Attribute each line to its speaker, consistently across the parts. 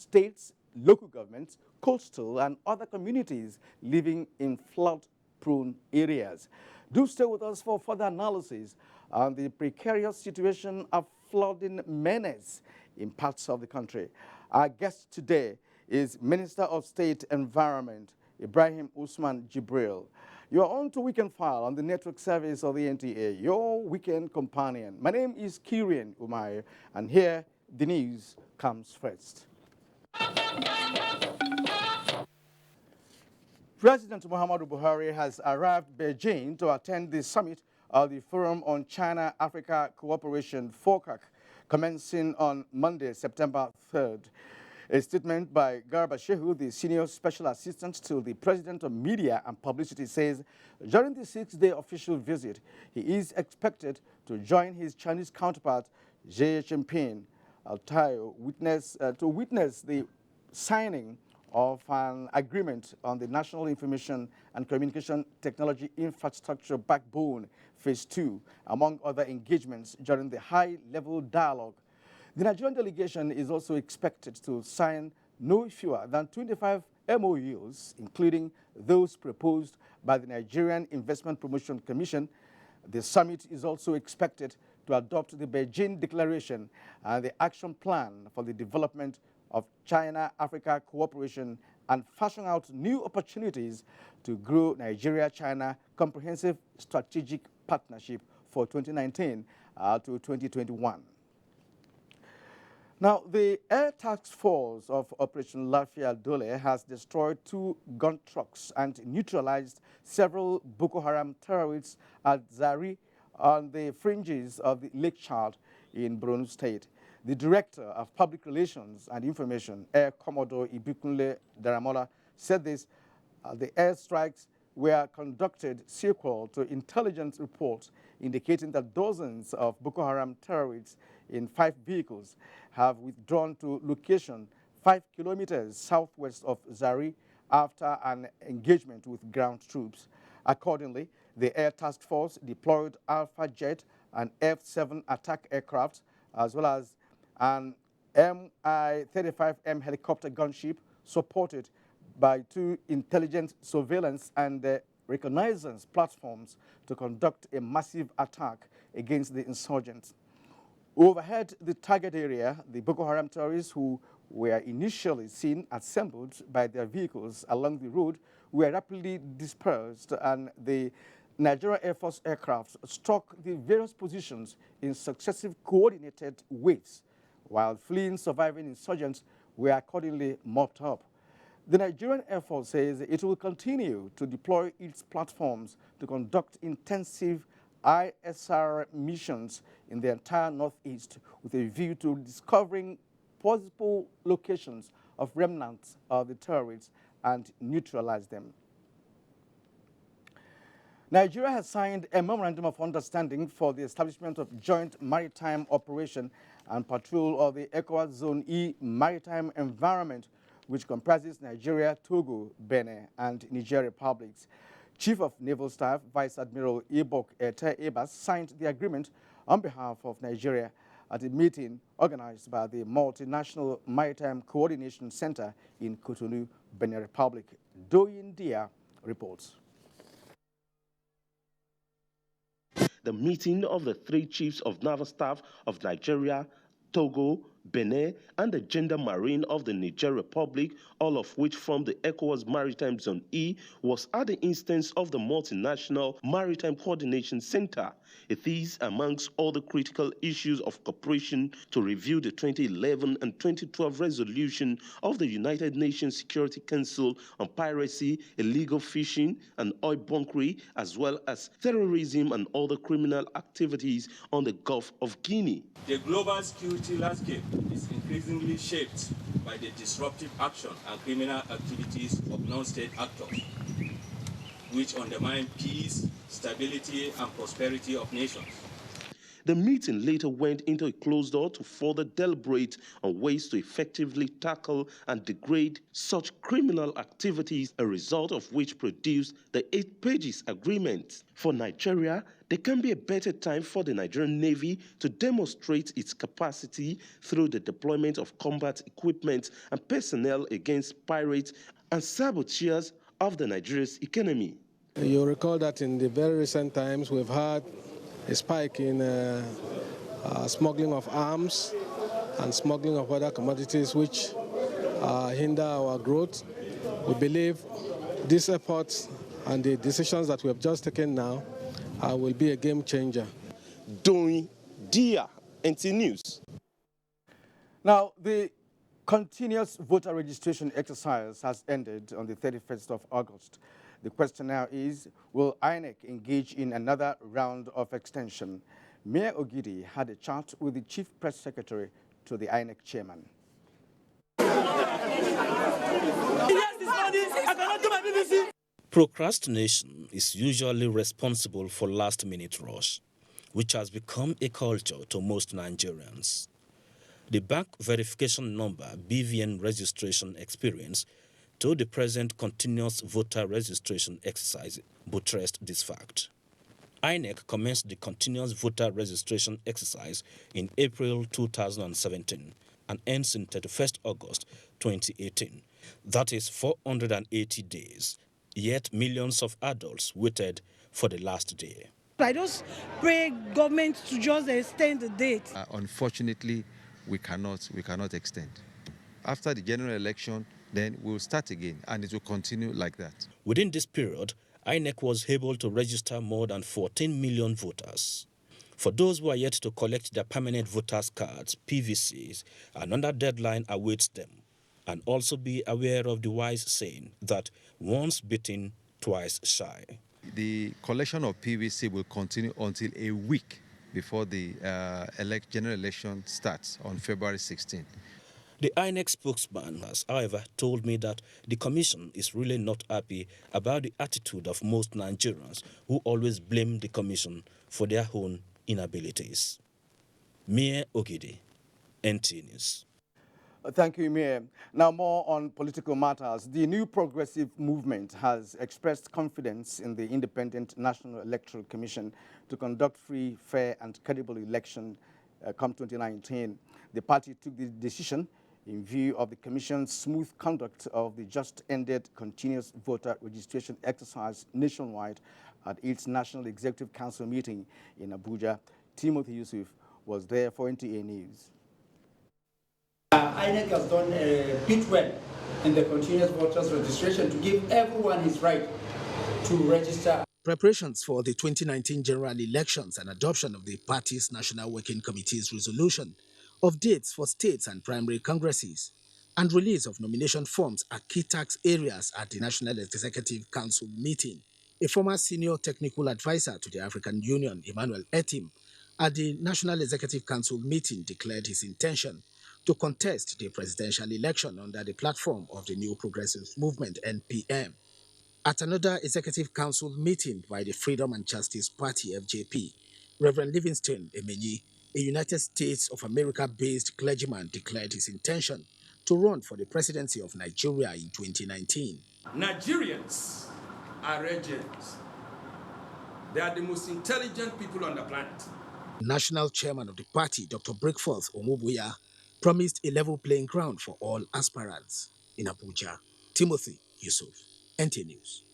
Speaker 1: states, local governments, coastal and other communities living in flood-prone areas. Do stay with us for further analysis on the precarious situation of flooding menace in parts of the country. Our guest today is Minister of State Environment, Ibrahim Usman Jibril. You are on to Weekend File on the network service of the NTA, your weekend companion. My name is Kirian Umair, and here the news comes first. President Muhammadu Buhari has arrived Beijing to attend the summit of the Forum on China-Africa Cooperation, FOCAC, commencing on Monday, September 3rd. A statement by Garba Shehu, the Senior Special Assistant to the President of Media and Publicity, says during the 6-day official visit, he is expected to join his Chinese counterpart, Xi Jinping, to witness the signing of an agreement on the National Information and Communication Technology Infrastructure Backbone Phase 2, among other engagements during the high-level dialogue. The Nigerian delegation is also expected to sign no fewer than 25 MOUs, including those proposed by the Nigerian Investment Promotion Commission. The summit is also expected to adopt the Beijing Declaration and the Action Plan for the Development of China-Africa Cooperation and fashion out new opportunities to grow Nigeria-China Comprehensive Strategic Partnership for 2019 to 2021. Now, the Air Task Force of Operation Lafia Dole has destroyed 2 gun trucks and neutralized several Boko Haram terrorists at Zari on the fringes of the Lake Chad in Borno State. The Director of Public Relations and Information, Air Commodore Ibikunle Daramola, said this. The airstrikes were conducted sequel to intelligence reports indicating that dozens of Boko Haram terrorists in 5 vehicles have withdrawn to location 5 kilometers southwest of Zari after an engagement with ground troops. Accordingly, the Air Task Force deployed Alpha Jet and F-7 attack aircraft, as well as an Mi-35M helicopter gunship supported by 2 intelligence surveillance and reconnaissance platforms to conduct a massive attack against the insurgents. Overhead the target area, the Boko Haram terrorists who were initially seen assembled by their vehicles along the road were rapidly dispersed, and the Nigerian Air Force aircraft struck the various positions in successive coordinated waves, while fleeing surviving insurgents were accordingly mopped up. The Nigerian Air Force says it will continue to deploy its platforms to conduct intensive ISR missions in the entire Northeast with a view to discovering possible locations of remnants of the terrorists and neutralize them. Nigeria has signed a memorandum of understanding for the establishment of joint maritime operation and patrol of the ECOWAS Zone E maritime environment, which comprises Nigeria, Togo, Benin, and Niger republics. Chief of Naval Staff, Vice Admiral Ibok Ete Ebas, signed the agreement on behalf of Nigeria at a meeting organized by the Multinational Maritime Coordination Center in Cotonou, Benin Republic. Doyin Dia reports.
Speaker 2: The meeting of the 3 chiefs of naval staff of Nigeria, Togo, Benin, and the Gendarmerie of the Niger Republic, all of which form the ECOWAS Maritime Zone E, was at the instance of the Multinational Maritime Coordination Center. It is amongst all the critical issues of cooperation to review the 2011 and 2012 resolution of the United Nations Security Council on piracy, illegal fishing, and oil bunkering, as well as terrorism and other criminal activities on the Gulf of Guinea.
Speaker 3: The global security landscape is increasingly shaped by the disruptive action and criminal activities of non-state actors, which undermine peace, stability, and prosperity of nations.
Speaker 2: The meeting later went into a closed door to further deliberate on ways to effectively tackle and degrade such criminal activities, a result of which produced the 8-page agreement. For Nigeria, there can be a better time for the Nigerian Navy to demonstrate its capacity through the deployment of combat equipment and personnel against pirates and saboteurs of the Nigeria's economy.
Speaker 4: You'll recall that in the very recent times, we've had a spike in smuggling of arms and smuggling of other commodities which hinder our growth. We believe these efforts and the decisions that we have just taken now will be a game changer.
Speaker 2: Doing Dia NT News.
Speaker 1: Now, the continuous voter registration exercise has ended on the 31st of August. The question now is, will INEC engage in another round of extension? Mayor Ogidi had a chat with the Chief Press Secretary to the INEC chairman.
Speaker 5: Procrastination is usually responsible for last-minute rush, which has become a culture to most Nigerians. The bank verification number BVN registration experience to the present continuous voter registration exercise buttressed this fact. INEC commenced the continuous voter registration exercise in April 2017 and ends in 31st August 2018. That is 480 days, yet millions of adults waited for the last day.
Speaker 6: I just pray government to just extend the date.
Speaker 7: Unfortunately, we cannot extend. After the general election, then we'll start again, and it will continue like that.
Speaker 5: Within this period, INEC was able to register more than 14 million voters. For those who are yet to collect their permanent voters' cards, PVCs, another deadline awaits them. And also be aware of the wise saying that once bitten, twice shy.
Speaker 7: The collection of PVC will continue until a week before the general election starts on February 16.
Speaker 5: The INEC spokesman has, however, told me that the commission is really not happy about the attitude of most Nigerians who always blame the commission for their own inabilities. Mayor Ogidi, NT News.
Speaker 1: Thank you, Mayor. Now, more on political matters. The New Progressive Movement has expressed confidence in the Independent National Electoral Commission to conduct free, fair, and credible election come 2019. The party took the decision in view of the Commission's smooth conduct of the just-ended continuous voter registration exercise nationwide at its National Executive Council meeting in Abuja. Timothy Yusuf was there for NTA News.
Speaker 8: INEC has done a bit well in the continuous voters registration to give everyone his right to register.
Speaker 9: Preparations for the 2019 general elections and adoption of the party's National Working Committee's resolution of dates for states and primary congresses and release of nomination forms are key task areas at the National Executive Council meeting. A former senior technical advisor to the African Union, Emmanuel Etim, at the National Executive Council meeting declared his intention to contest the presidential election under the platform of the New Progressive Movement, NPM. At another Executive Council meeting by the Freedom and Justice Party, FJP, Reverend Livingston Emenyi, a United States of America-based clergyman, declared his intention to run for the presidency of Nigeria in 2019.
Speaker 3: Nigerians are regents. They are the most intelligent people on the planet.
Speaker 9: National chairman of the party, Dr. Breakforth Omobuya, promised a level playing ground for all aspirants in Abuja. Timothy Yusuf, NT News.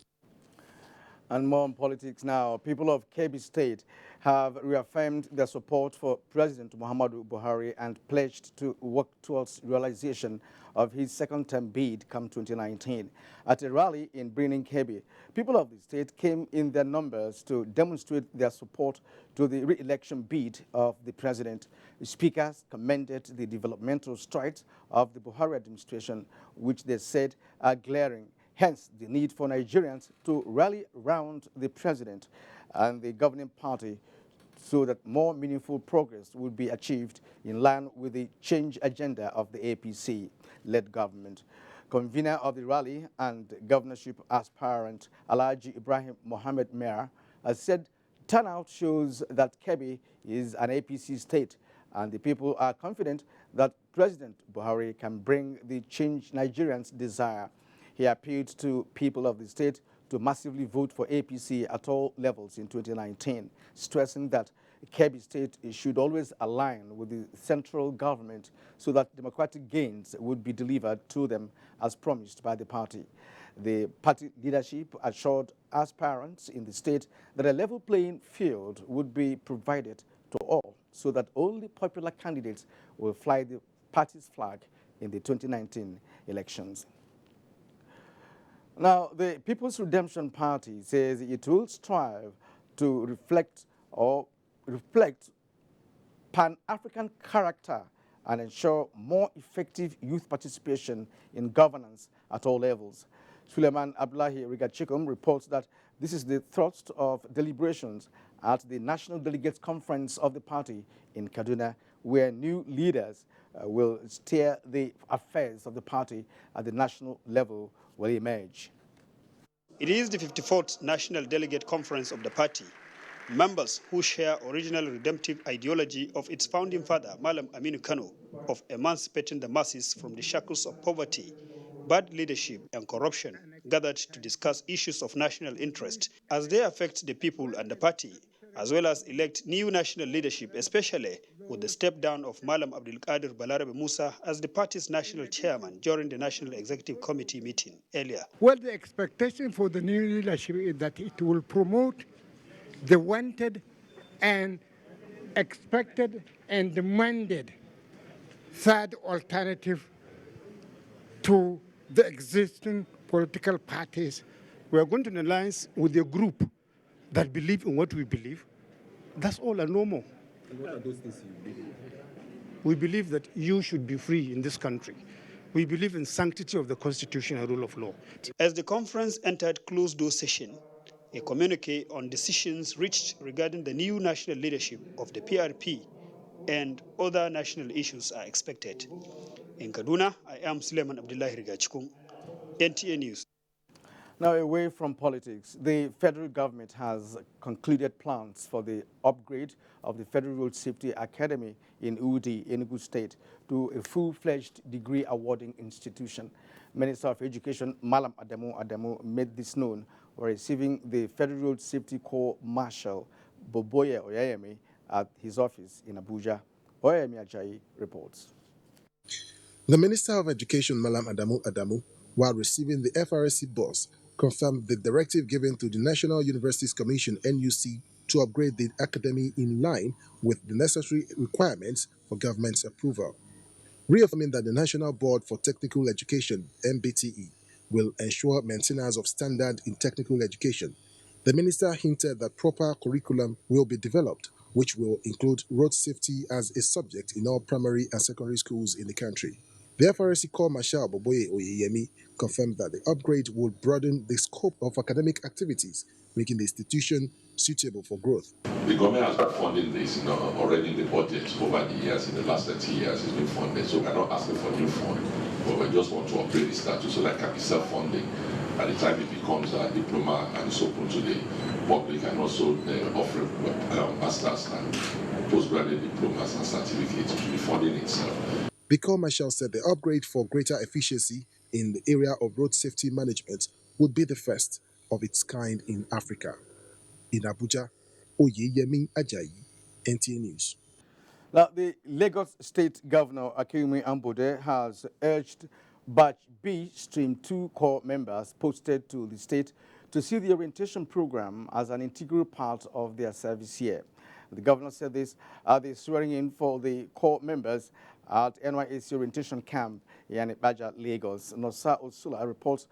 Speaker 1: And more on politics now. People of Kebbi State have reaffirmed their support for President Muhammadu Buhari and pledged to work towards realization of his second-term bid come 2019. At a rally in Birnin Kebbi, people of the state came in their numbers to demonstrate their support to the re-election bid of the president. The speakers commended the developmental strides of the Buhari administration, which they said are glaring. Hence, the need for Nigerians to rally around the president and the governing party so that more meaningful progress will be achieved in line with the change agenda of the APC-led government. Convener of the rally and governorship aspirant Alhaji Ibrahim Mohammed Mer has said turnout shows that Kebbi is an APC state, and the people are confident that President Buhari can bring the change Nigerians desire. He appealed to people of the state to massively vote for APC at all levels in 2019, stressing that Kebbi State should always align with the central government so that democratic gains would be delivered to them as promised by the party. The party leadership assured aspirants in the state that a level playing field would be provided to all so that only popular candidates will fly the party's flag in the 2019 elections. Now, the People's Redemption Party says it will strive to reflect Pan-African character and ensure more effective youth participation in governance at all levels. Suleiman Abdullahi Rigachikum reports that this is the thrust of deliberations at the National Delegates Conference of the party in Kaduna, where new leaders will steer the affairs of the party at the national level will emerge.
Speaker 10: It is the 54th National Delegate Conference of the party. Members who share original redemptive ideology of its founding father, Malam Aminu Kano, of emancipating the masses from the shackles of poverty, bad leadership and corruption, gathered to discuss issues of national interest as they affect the people and the party, as well as elect new national leadership, especially with the step down of Malam Abdul Qadir Balarabe Musa as the party's national chairman during the National Executive Committee meeting earlier.
Speaker 11: Well, the expectation for the new leadership is that it will promote the wanted and expected and demanded third alternative to the existing political parties.
Speaker 12: We are going to alliance with a group that believe in what we believe. That's all and no more.
Speaker 13: And what are those things you believe in?
Speaker 12: We believe that you should be free in this country. We believe in sanctity of the Constitution and rule of law.
Speaker 10: As the conference entered closed-door session, a communique on decisions reached regarding the new national leadership of the PRP and other national issues are expected. In Kaduna, I am Suleiman Abdullahi Rigachikung, NTA News.
Speaker 1: Now, away from politics, the federal government has concluded plans for the upgrade of the Federal Road Safety Academy in Udi, Enugu State, to a full-fledged degree awarding institution. Minister of Education Malam Adamu made this known while receiving the Federal Road Safety Corps Marshal Boboye Oyeyemi at his office in Abuja. Oyeyemi Ajayi reports.
Speaker 14: The Minister of Education Malam Adamu, while receiving the FRSC boss, confirmed the directive given to the National Universities Commission (NUC) to upgrade the academy in line with the necessary requirements for government's approval, reaffirming that the National Board for Technical Education (NBTE) will ensure maintenance of standard in technical education. The minister hinted that proper curriculum will be developed, which will include road safety as a subject in all primary and secondary schools in the country. The FRSC Corps Marshal Boboye Oyeyemi confirmed that the upgrade would broaden the scope of academic activities, making the institution suitable for growth.
Speaker 15: The government has been funding this already in the budget over the years. In the last 30 years, it's been funded. So we're not asking for new fund, but we just want to upgrade the status so that it can be self-funding. At the time it becomes a diploma and it's open to the public, and also offering masters and postgraduate diplomas and certificates to be funding itself.
Speaker 14: The Corps Marshal said the upgrade for greater efficiency in the area of road safety management would be the first of its kind in Africa. In Abuja, Oyeyemi Ajayi, NTA News.
Speaker 1: Now, the Lagos State Governor Akinwumi Ambode has urged Batch B Stream 2 Corps members posted to the state to see the orientation program as an integral part of their service year. The governor said this at the swearing in for the Corps members at NYSC Orientation Camp in Ibadan, Lagos. Nosa Osula reports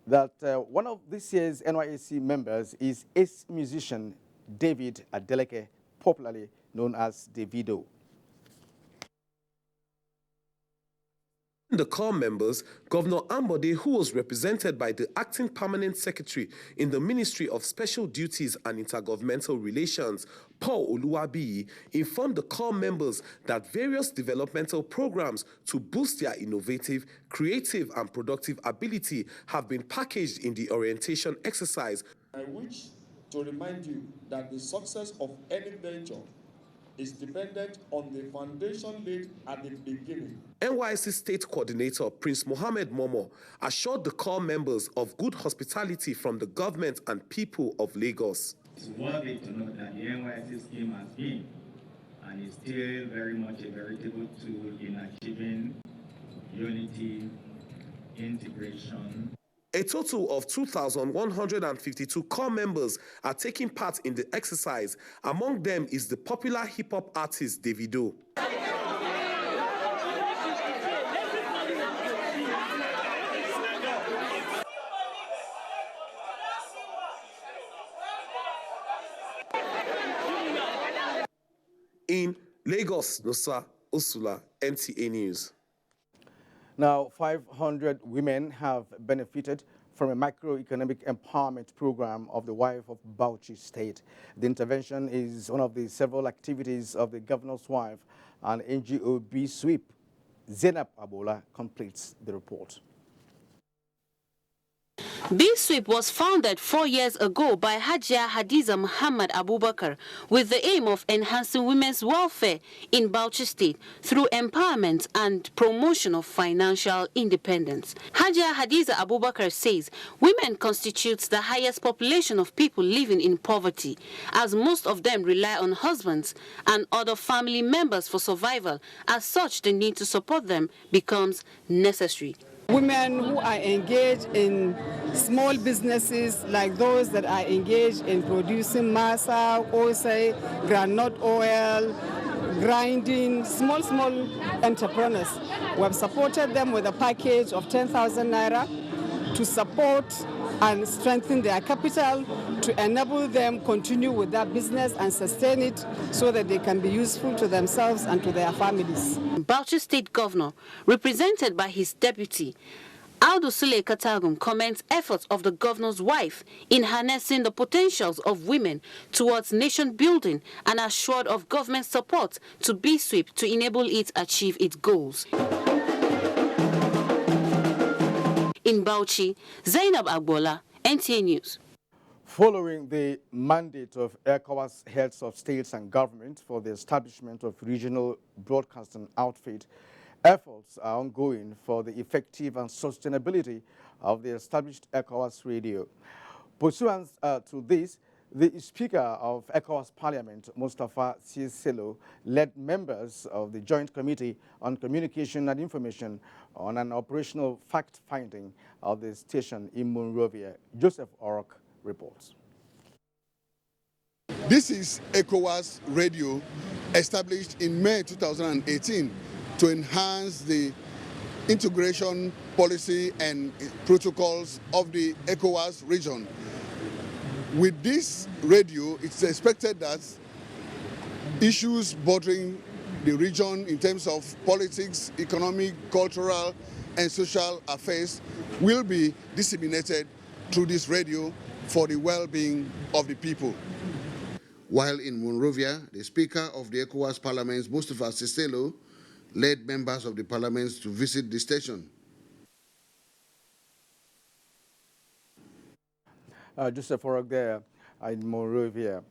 Speaker 1: that one of this year's NYSC members is ace musician David Adeleke, popularly known as Davido.
Speaker 16: The Corps members, Governor Ambode, who was represented by the Acting Permanent Secretary in the Ministry of Special Duties and Intergovernmental Relations, Paul Oluwabiyi, informed the Corps members that various developmental programs to boost their innovative, creative and productive ability have been packaged in the orientation exercise.
Speaker 17: I wish to remind you that the success of any venture is dependent on the foundation laid at the beginning.
Speaker 16: NYSC State Coordinator Prince Mohammed Momo assured the core members of good hospitality from the government and people of Lagos.
Speaker 18: It's worthy to note that the NYSC scheme has been and is still very much a veritable tool in achieving unity, integration.
Speaker 16: A total of 2,152 core members are taking part in the exercise. Among them is the popular hip-hop artist Davido. In Lagos, Nosa Usula, NTA News.
Speaker 1: Now, 500 women have benefited from a microeconomic empowerment program of the wife of Bauchi State. The intervention is one of the several activities of the governor's wife and NGO B-Sweep. Zainab Abola completes the report.
Speaker 19: B-Sweep was founded 4 years ago by Hajia Hadiza Muhammad Abubakar with the aim of enhancing women's welfare in Bauchi State through empowerment and promotion of financial independence. Hajia Hadiza Abubakar says women constitute the highest population of people living in poverty, as most of them rely on husbands and other family members for survival. As such, the need to support them becomes necessary.
Speaker 20: Women who are engaged in small businesses like those that are engaged in producing masa, osei, groundnut oil, grinding, small entrepreneurs. We have supported them with a package of 10,000 naira to support and strengthen their capital to enable them continue with that business and sustain it so that they can be useful to themselves and to their families.
Speaker 19: Bauchi State Governor, represented by his deputy, Aldo Sule Katagum, comments efforts of the governor's wife in harnessing the potentials of women towards nation building and assured of government support to B-Sweep to enable it achieve its goals. In Bauchi, Zainab Agbola, NTA News.
Speaker 1: Following the mandate of ECOWAS heads of states and governments for the establishment of regional broadcasting outfit, efforts are ongoing for the effective and sustainability of the established ECOWAS radio. Pursuant to this, the Speaker of ECOWAS Parliament, Mustafa Siselo, led members of the Joint Committee on Communication and Information on an operational fact-finding of the station in Monrovia. Joseph Orok reports.
Speaker 21: This is ECOWAS Radio, established in May 2018 to enhance the integration policy and protocols of the ECOWAS region. With this radio, it's expected that issues bordering the region in terms of politics, economic, cultural, and social affairs will be disseminated through this radio for the well-being of the people.
Speaker 22: While in Monrovia, the Speaker of the ECOWAS Parliament, Mustafa Siselo, led members of the parliament to visit the station.
Speaker 1: Joseph Orok there in Monrovia.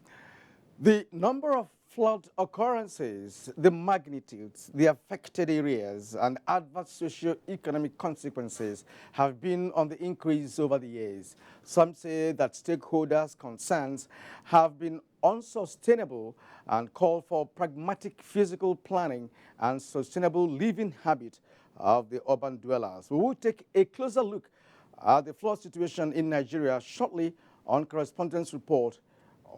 Speaker 1: The number of flood occurrences, the magnitudes, the affected areas, and adverse socio-economic consequences have been on the increase over the years. Some say that stakeholders' concerns have been unsustainable and call for pragmatic physical planning and sustainable living habit of the urban dwellers. We will take a closer look at the flood situation in Nigeria shortly on Correspondent's Report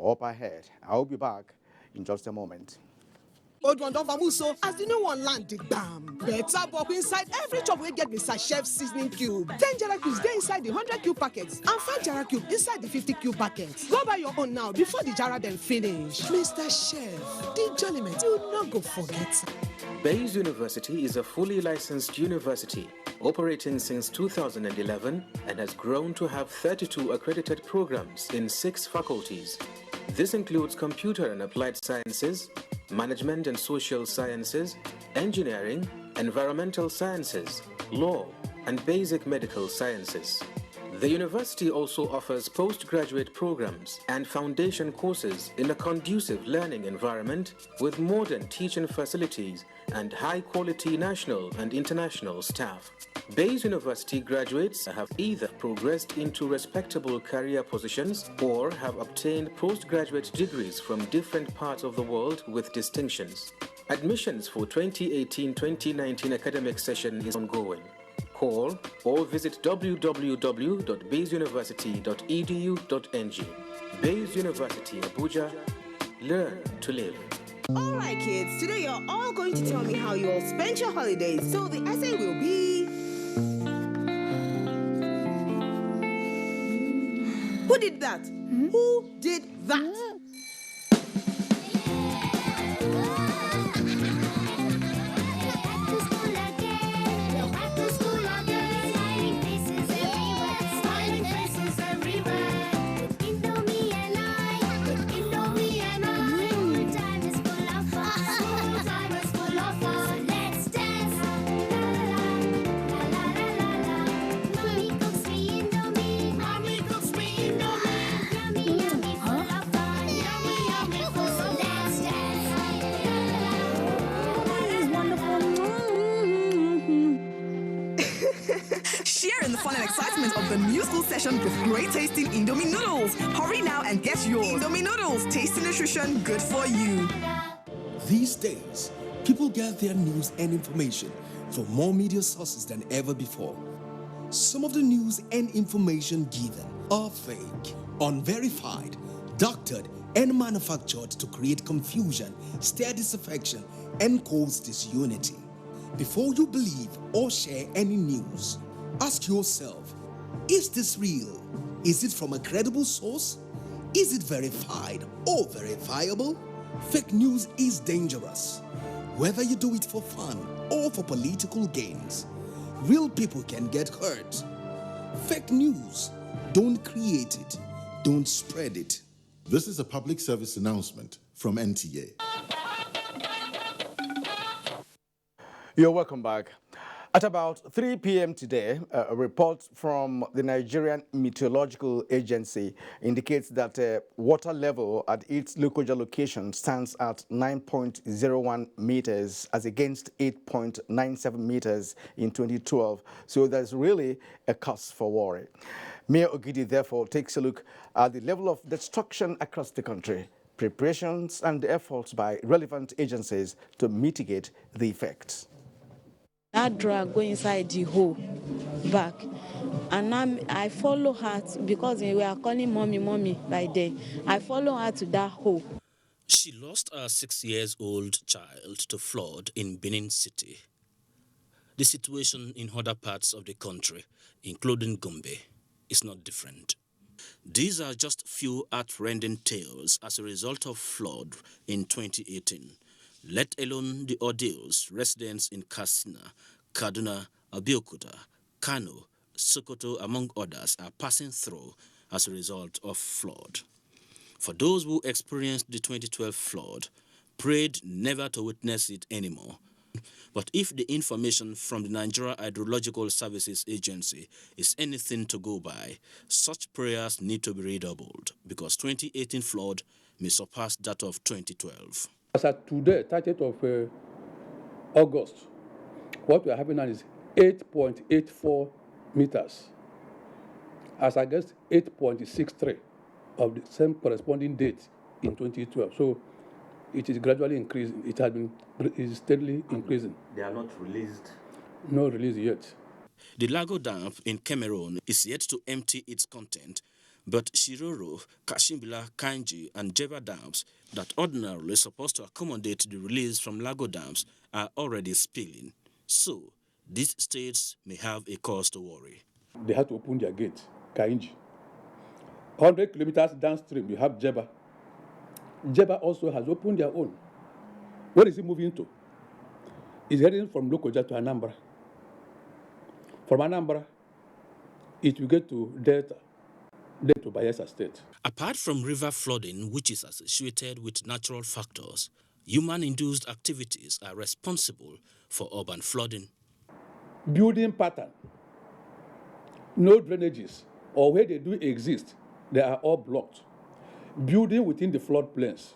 Speaker 1: up ahead. I'll be back in just a moment.
Speaker 23: Old one don vamoose so as the new one land dey bam. Better bop inside every chop wey get Mr. Chef seasoning cube. 10 Jara cubes dey inside the 100 cube packets and 5 Jara cube inside the 50 cube packets. Go buy your own now before the Jara dem finish. Mr. Chef, the jolliment you no go forget.
Speaker 24: Bayes University is a fully licensed university operating since 2011 and has grown to have 32 accredited programs in 6 faculties. This includes computer and applied sciences, management and social sciences, engineering, environmental sciences, law, and basic medical sciences. The university also offers postgraduate programs and foundation courses in a conducive learning environment with modern teaching facilities and high-quality national and international staff. Bayes University graduates have either progressed into respectable career positions or have obtained postgraduate degrees from different parts of the world with distinctions. Admissions for 2018-2019 academic session is ongoing. Call or visit www.bayesuniversity.edu.ng. Bayes University, Abuja. Learn to live.
Speaker 23: All right, kids. Today you're all going to tell me how you all spent your holidays. So the essay will be... Who did that? Who did that? Share in the fun and excitement of the new school session with great tasting Indomie noodles. Hurry now and get yours. Indomie noodles, tasty nutrition, good for you.
Speaker 2: These days, people get their news and information from more media sources than ever before. Some of the news and information given are fake, unverified, doctored, and manufactured to create confusion, stir disaffection, and cause disunity. Before you believe or share any news, ask yourself, is this real? Is it from a credible source? Is it verified or verifiable? Fake news is dangerous. Whether you do it for fun or for political gains, real people can get hurt. Fake news, don't create it, don't spread it.
Speaker 4: This is a public service announcement from NTA.
Speaker 1: You're welcome back. At about 3 p.m. today, a report from the Nigerian Meteorological Agency indicates that water level at its Lokoja location stands at 9.01 meters as against 8.97 meters in 2012. So there's really a cause for worry. Mayor Ogidi therefore takes a look at the level of destruction across the country, preparations and efforts by relevant agencies to mitigate the effects.
Speaker 6: That drag go inside the hole back, and I follow her because we are calling mommy by then. I follow her to that hole.
Speaker 5: She lost a 6-year-old child to flood in Benin City. The situation in other parts of the country, including Gombe, is not different. These are just few heart-rending tales as a result of flood in 2018. Let alone the ordeals residents in Katsina, Kaduna, Abuja, Kano, Sokoto, among others, are passing through as a result of flood. For those who experienced the 2012 flood, prayed never to witness it anymore. But if the information from the Nigeria Hydrological Services Agency is anything to go by, such prayers need to be redoubled because 2018 flood may surpass that of 2012.
Speaker 7: As at today, 30th of August, what we are having now is 8.84 meters as against 8.63 of the same corresponding date in 2012. So it is gradually increasing. It is steadily increasing.
Speaker 25: They are not released?
Speaker 7: No release yet.
Speaker 5: The Lago Dam in Cameroon is yet to empty its content, but Shiroro, Kashimbila, Kanji, and Jeba dams that ordinarily supposed to accommodate the release from Lago dams are already spilling. So, these states may have a cause to worry.
Speaker 7: They had to open their gate, Kainji. 100 kilometers downstream, you have Jeba. Jeba also has opened their own. Where is it moving to? It's heading from Lokoja to Anambra. From Anambra, it will get to Delta, then to Bayelsa State.
Speaker 5: Apart from river flooding, which is associated with natural factors, human-induced activities are responsible for urban flooding.
Speaker 7: Building pattern, no drainages, or where they do exist, they are all blocked. Building within the floodplains.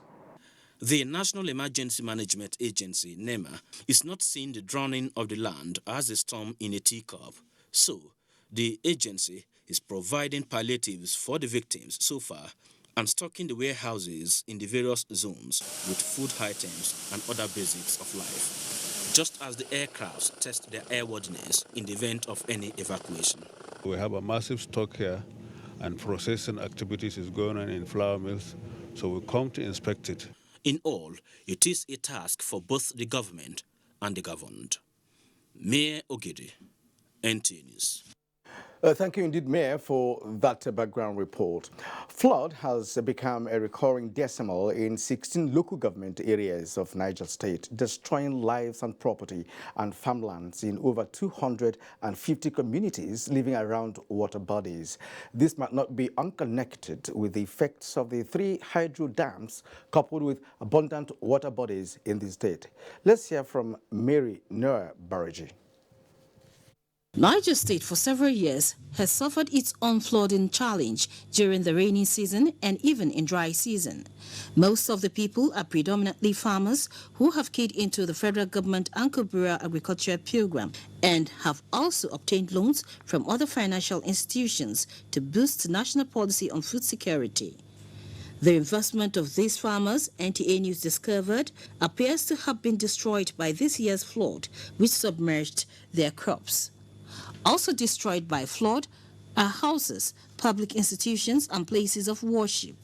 Speaker 5: The National Emergency Management Agency, NEMA, is not seeing the drowning of the land as a storm in a teacup. So, the agency is providing palliatives for the victims so far and stocking the warehouses in the various zones with food items and other basics of life, just as the aircrafts test their airworthiness in the event of any evacuation.
Speaker 3: We have a massive stock here, and processing activities is going on in flour mills, so we come to inspect it.
Speaker 5: In all, it is a task for both the government and the governed. Mayor Ogidi, NTA News.
Speaker 1: Thank you indeed, Mayor, for that background report. Flood has become a recurring decimal in 16 local government areas of Niger State, destroying lives and property and farmlands in over 250 communities living around water bodies. This might not be unconnected with the effects of the 3 hydro dams coupled with abundant water bodies in the state. Let's hear from Mary Noah Baraji.
Speaker 8: Niger State for several years has suffered its own flooding challenge during the rainy season and even in dry season. Most of the people are predominantly farmers who have keyed into the federal government Ankobura agriculture program and have also obtained loans from other financial institutions to boost national policy on food security. The investment of these farmers, NTA News discovered, appears to have been destroyed by this year's flood, which submerged their crops. Also destroyed by flood are houses, public institutions, and places of worship.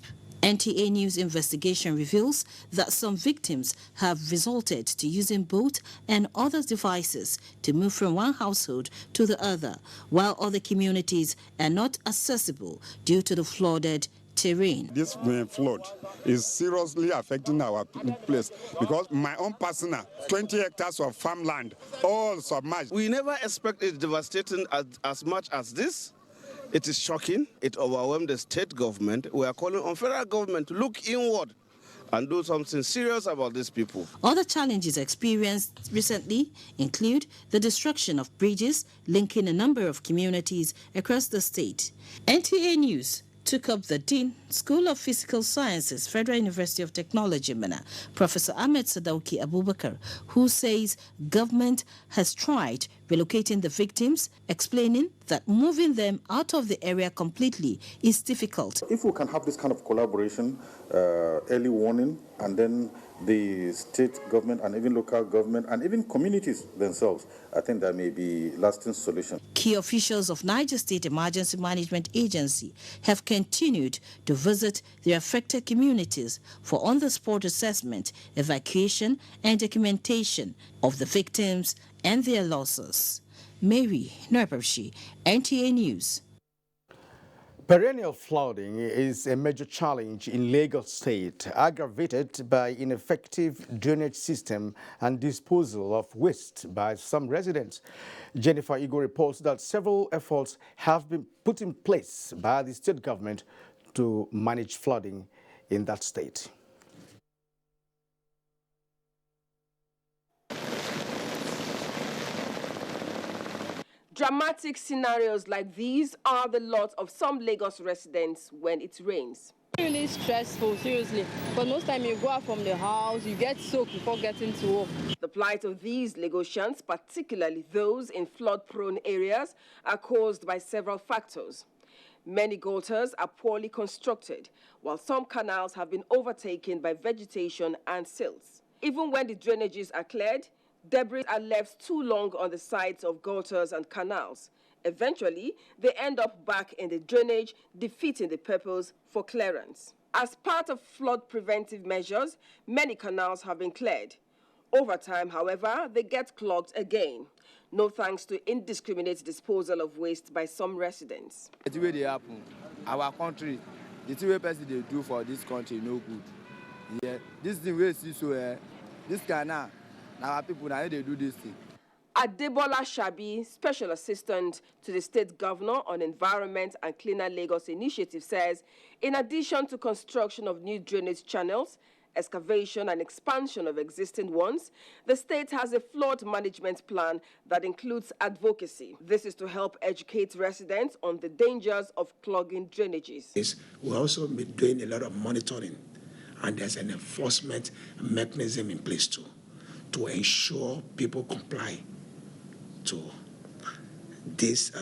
Speaker 8: NTA News investigation reveals that some victims have resorted to using boat and other devices to move from one household to the other, while other communities are not accessible due to the flooded terrain.
Speaker 9: This flood is seriously affecting our place because my own personal 20 hectares of farmland all submerged.
Speaker 11: We never expect it devastating as much as this. It is shocking. It overwhelmed the state government. We are calling on federal government to look inward and do something serious about these people.
Speaker 8: Other challenges experienced recently include the destruction of bridges linking a number of communities across the state. NTA News took up the Dean, School of Physical Sciences, Federal University of Technology, Mina, Professor Ahmed Sadauki Abubakar, who says government has tried relocating the victims, explaining that moving them out of the area completely is difficult.
Speaker 25: If we can have this kind of collaboration, early warning, and then the state government and even local government and even communities themselves, I think there may be lasting solution.
Speaker 8: Key officials of Niger State Emergency Management Agency have continued to visit the affected communities for on-the-spot assessment, evacuation, and documentation of the victims and their losses. Mary Noapershi, NTA News.
Speaker 1: Perennial flooding is a major challenge in Lagos State, aggravated by ineffective drainage system and disposal of waste by some residents. Jennifer Igo reports that several efforts have been put in place by the state government to manage flooding in that state.
Speaker 26: Dramatic scenarios like these are the lot of some Lagos residents when it rains.
Speaker 27: Really stressful, seriously. But most time you go out from the house, you get soaked before getting to work.
Speaker 26: The plight of these Lagosians, particularly those in flood-prone areas, are caused by several factors. Many gutters are poorly constructed, while some canals have been overtaken by vegetation and silts. Even when the drainages are cleared, debris are left too long on the sides of gutters and canals. Eventually, they end up back in the drainage, defeating the purpose for clearance. As part of flood preventive measures, many canals have been cleared. Over time, however, they get clogged again. No thanks to indiscriminate disposal of waste by some residents.
Speaker 28: The way they happen, our country, the thing we person they do for this country no good. Yeah, this thing we see so this canal. Now our people now they do this thing.
Speaker 26: Adebola Shabi, Special Assistant to the State Governor on Environment and Cleaner Lagos Initiative, says in addition to construction of new drainage channels, excavation and expansion of existing ones, the state has a flood management plan that includes advocacy. This is to help educate residents on the dangers of clogging drainages.
Speaker 10: We'll also be doing a lot of monitoring, and there's an enforcement mechanism in place too, to ensure people comply to this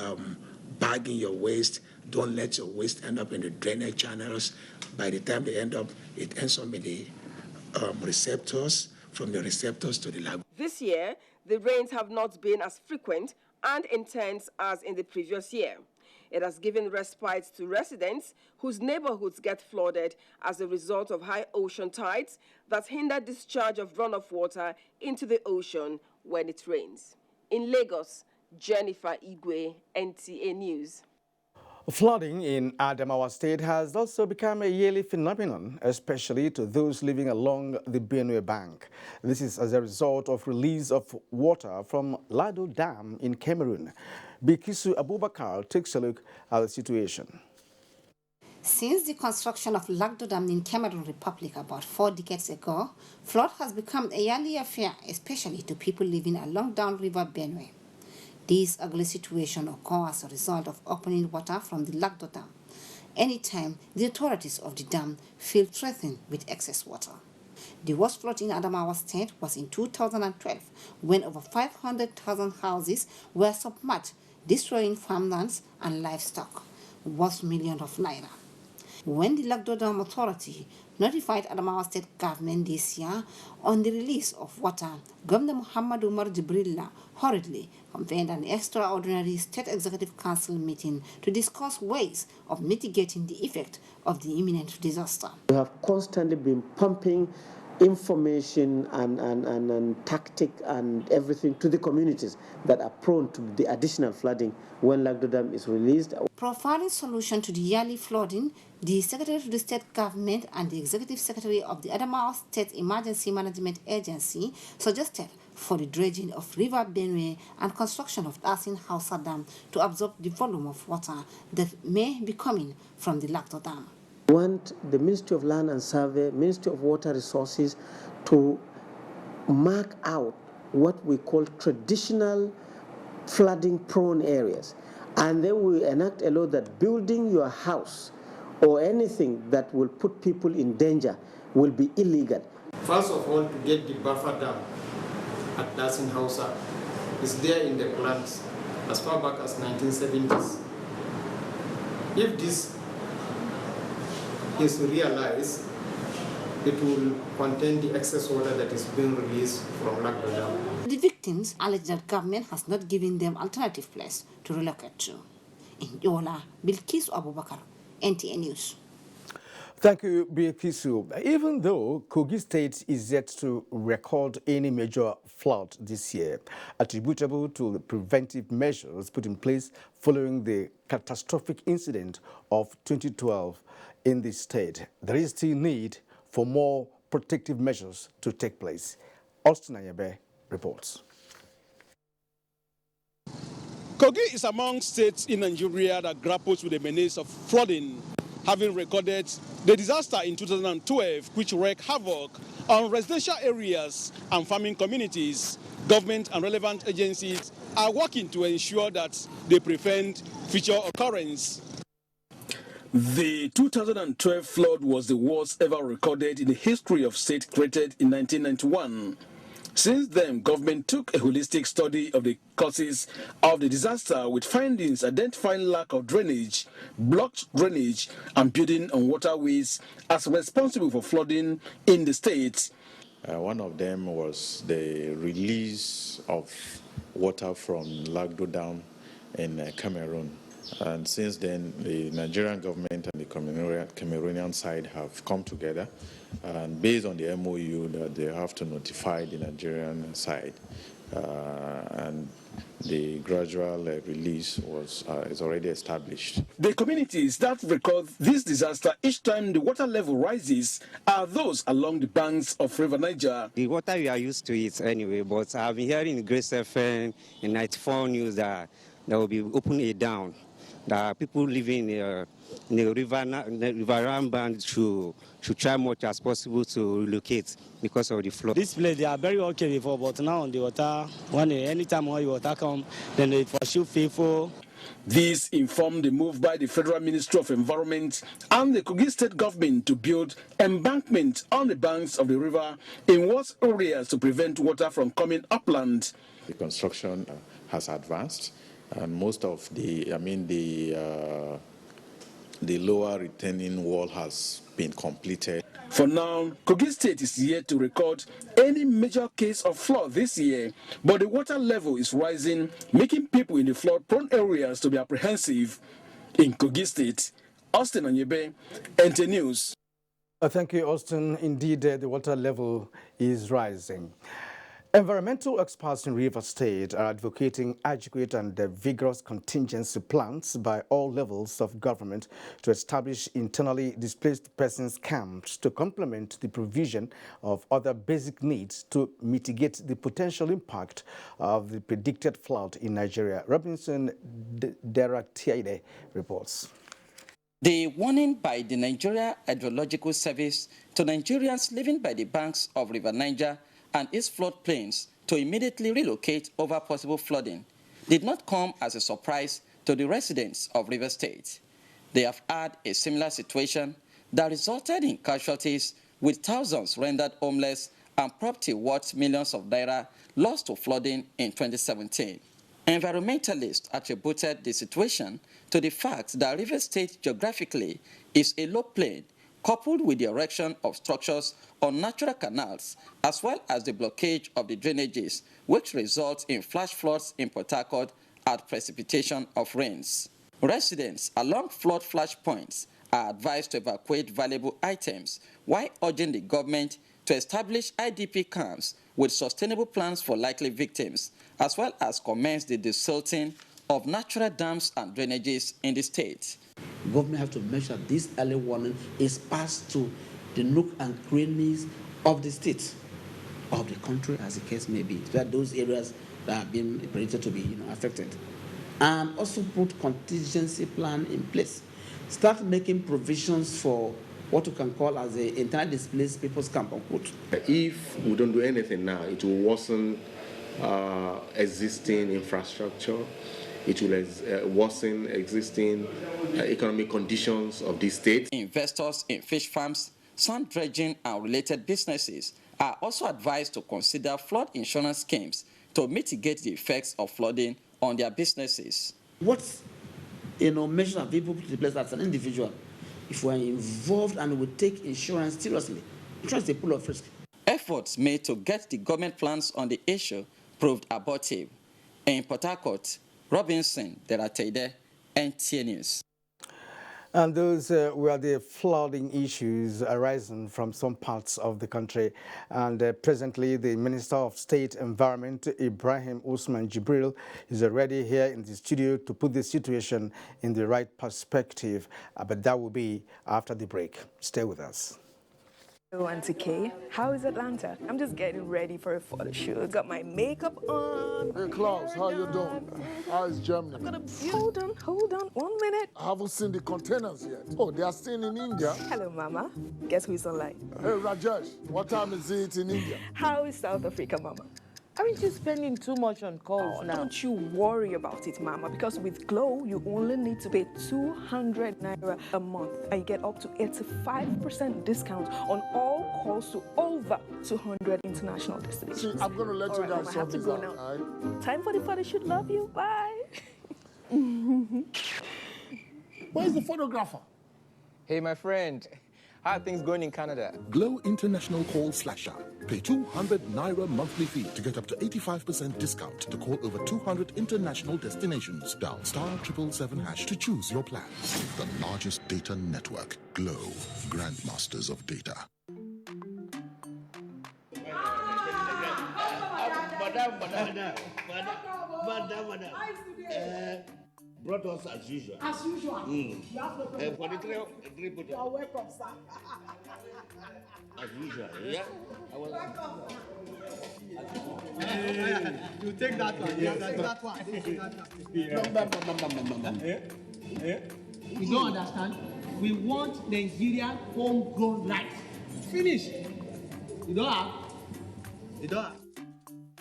Speaker 10: bagging your waste. Don't let your waste end up in the drainage channels. By the time they end up, it ends up in the receptors, from the receptors to the lab.
Speaker 26: This year, the rains have not been as frequent and intense as in the previous year. It has given respite to residents whose neighborhoods get flooded as a result of high ocean tides that hinder discharge of runoff water into the ocean when it rains. In Lagos, Jennifer Igwe, NTA News.
Speaker 1: Flooding in Adamawa State has also become a yearly phenomenon, especially to those living along the Benue Bank. This is as a result of release of water from Lado Dam in Cameroon. Bikisu Abubakar takes a look at the situation.
Speaker 12: Since the construction of Lagdo Dam in Cameroon Republic about 4 decades ago, flood has become a yearly affair, especially to people living along downriver Benue. This ugly situation occurs as a result of opening water from the Lagdo Dam anytime the authorities of the dam feel threatened with excess water. The worst flood in Adamawa State was in 2012, when over 500,000 houses were submerged, destroying farmlands and livestock, worth millions of naira. When the Lagdo Dam Authority notified Adamawa State government this year on the release of water, Governor Muhammad Umar Jibrilla hurriedly convened an extraordinary State Executive Council meeting to discuss ways of mitigating the effect of the imminent disaster.
Speaker 13: We have constantly been pumping information and tactic and everything to the communities that are prone to the additional flooding when Lagdo Dam is released.
Speaker 12: Providing solution to the yearly flooding, the Secretary to the State Government and the Executive Secretary of the Adamawa State Emergency Management Agency suggested for the dredging of River Benue and construction of Dasin Hausa Dam to absorb the volume of water that may be coming from the Lagdo Dam.
Speaker 13: We want the Ministry of Land and Survey, Ministry of Water Resources to mark out what we call traditional flooding-prone areas. And then we enact a law that building your house or anything that will put people in danger will be illegal.
Speaker 14: First of all, to get the buffer dam at Dasin Hausa is there in the plans as far back as 1970s. If this is realized, it will contain the excess water that is being released from Lagdo Dam.
Speaker 12: The victims allege that government has not given them alternative place to relocate to. In Yola, Bilkisu Abubakar, NTA News.
Speaker 1: Thank you, Bikisu. Even though Kogi State is yet to record any major flood this year, attributable to the preventive measures put in place following the catastrophic incident of 2012 in the state, there is still need for more protective measures to take place. Austin Ayabe reports.
Speaker 15: Kogi is among states in Nigeria that grapples with the menace of flooding, having recorded the disaster in 2012, which wreaked havoc on residential areas and farming communities. Government and relevant agencies are working to ensure that they prevent future occurrence. The 2012 flood was the worst ever recorded in the history of state created in 1991. Since then, government took a holistic study of the causes of the disaster, with findings identifying lack of drainage, blocked drainage, and building on waterways as responsible for flooding in the state.
Speaker 25: One of them was the release of water from Lagdo Dam in Cameroon. And since then, the Nigerian government and the Cameroonian side have come together, and based on the MOU that they have to notify the Nigerian side, and the gradual release is already established.
Speaker 15: The communities that record this disaster each time the water level rises are those along the banks of River Niger.
Speaker 16: The water we are used to it anyway, but I've been hearing in Grace FM in 94 News that there will be opening it down. that people living in the riverine band should try much as possible to relocate because of the flood.
Speaker 17: This place, they are very okay before, but now the water, anytime when the water comes, then they pursue people.
Speaker 15: This informed the move by the Federal Ministry of Environment and the Kogi State government to build embankments on the banks of the river in worst areas to prevent water from coming upland.
Speaker 25: The construction has advanced, and most of the lower retaining wall has been completed.
Speaker 15: For now, Kogi State is yet to record any major case of flood this year, but the water level is rising, making people in the flood-prone areas to be apprehensive. In Kogi State, Austin Anyebe, NT News.
Speaker 1: Thank you, Austin. Indeed, the water level is rising. Environmental experts in Rivers State are advocating adequate and vigorous contingency plans by all levels of government to establish internally displaced persons camps to complement the provision of other basic needs to mitigate the potential impact of the predicted flood in Nigeria. Robinson Deratiade reports.
Speaker 18: The warning by the Nigeria Hydrological Service to Nigerians living by the banks of River Niger and its floodplains to immediately relocate over possible flooding did not come as a surprise to the residents of River State. They have had a similar situation that resulted in casualties, with thousands rendered homeless and property worth millions of naira lost to flooding in 2017. Environmentalists attributed the situation to the fact that River State geographically is a low plain, coupled with the erection of structures on natural canals, as well as the blockage of the drainages, which results in flash floods in Port Harcourt at precipitation of rains. Residents along flood flash points are advised to evacuate valuable items, while urging the government to establish IDP camps with sustainable plans for likely victims, as well as commence the desilting of natural dams and drainages in the state.
Speaker 19: Government have to make sure this early warning is passed to the nook and crannies of the state, of the country, as the case may be, where those areas that have been predicted to be affected. And also put contingency plan in place. Start making provisions for what you can call as the internally displaced people's camp, unquote.
Speaker 20: If we don't do anything now, it will worsen existing infrastructure. It will worsen existing economic conditions of the state.
Speaker 18: Investors in fish farms, sand dredging, and related businesses are also advised to consider flood insurance schemes to mitigate the effects of flooding on their businesses.
Speaker 19: What measures have people put in place as an individual? If we're involved and we take insurance seriously, insurance is a pool of risk.
Speaker 18: Efforts made to get the government plans on the issue proved abortive. In Port Harcourt, Robinson Deratede, NTA News.
Speaker 1: And those were the flooding issues arising from some parts of the country. And presently, the Minister of State Environment, Ibrahim Usman Jibril, is already here in the studio to put the situation in the right perspective. But that will be after the break. Stay with us.
Speaker 21: Hello, Auntie Kay. How is Atlanta? I'm just getting ready for a photo shoot. Got my makeup on.
Speaker 22: Hey, Klaus, how you doing? How is Germany?
Speaker 21: Hold on, 1 minute.
Speaker 22: I haven't seen the containers yet. Oh, they are still in India.
Speaker 21: Hello, Mama. Guess who's online?
Speaker 22: Hey, Rajesh, what time is it in India?
Speaker 21: How is South Africa, Mama?
Speaker 23: Aren't you spending too much on calls now?
Speaker 21: Don't you worry about it, Mama, because with Glow, you only need to pay 200 Naira a month, and you get up to 85% discount on all calls to over 200 international destinations.
Speaker 22: See, I'm going to let you guys sort this out.
Speaker 21: Now. Time for the photo shoot. Love you. Bye.
Speaker 22: Where's the photographer?
Speaker 24: Hey, my friend. How are things going in Canada?
Speaker 29: Glow International Call Slasher. Pay 200 Naira monthly fee to get up to 85% discount to call over 200 international destinations. Dial *777# to choose your plan.
Speaker 4: The largest data network, Glow, grandmasters of data.
Speaker 30: Brought us as usual.
Speaker 23: As usual.
Speaker 30: You
Speaker 23: have no problem.
Speaker 30: For the three put.
Speaker 23: You are welcome, sir.
Speaker 30: As usual, yeah? I was
Speaker 23: You take that one. You take that one.
Speaker 30: Yeah.
Speaker 2: You don't understand? We want Nigerian homegrown rice. Finish. You don't have? You don't have?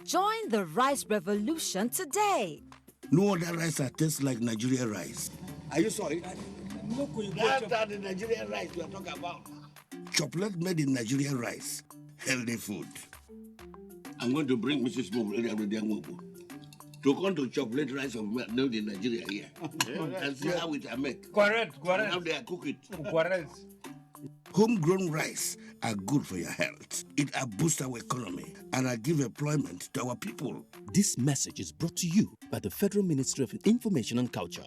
Speaker 3: Join the rice revolution today.
Speaker 30: No other rice that tastes like Nigerian rice. Are you sorry? That's the Nigerian rice we are talking about. Chocolate made in Nigerian rice. Healthy food. I'm going to bring Mrs. Mobu to come to chocolate rice of made in Nigeria here. And see how it are made.
Speaker 5: Correct.
Speaker 30: And how they are cook it.
Speaker 5: Correct.
Speaker 30: Homegrown rice are good for your health. It boosts our economy and give employment to our people.
Speaker 6: This message is brought to you by the Federal Ministry of Information and Culture.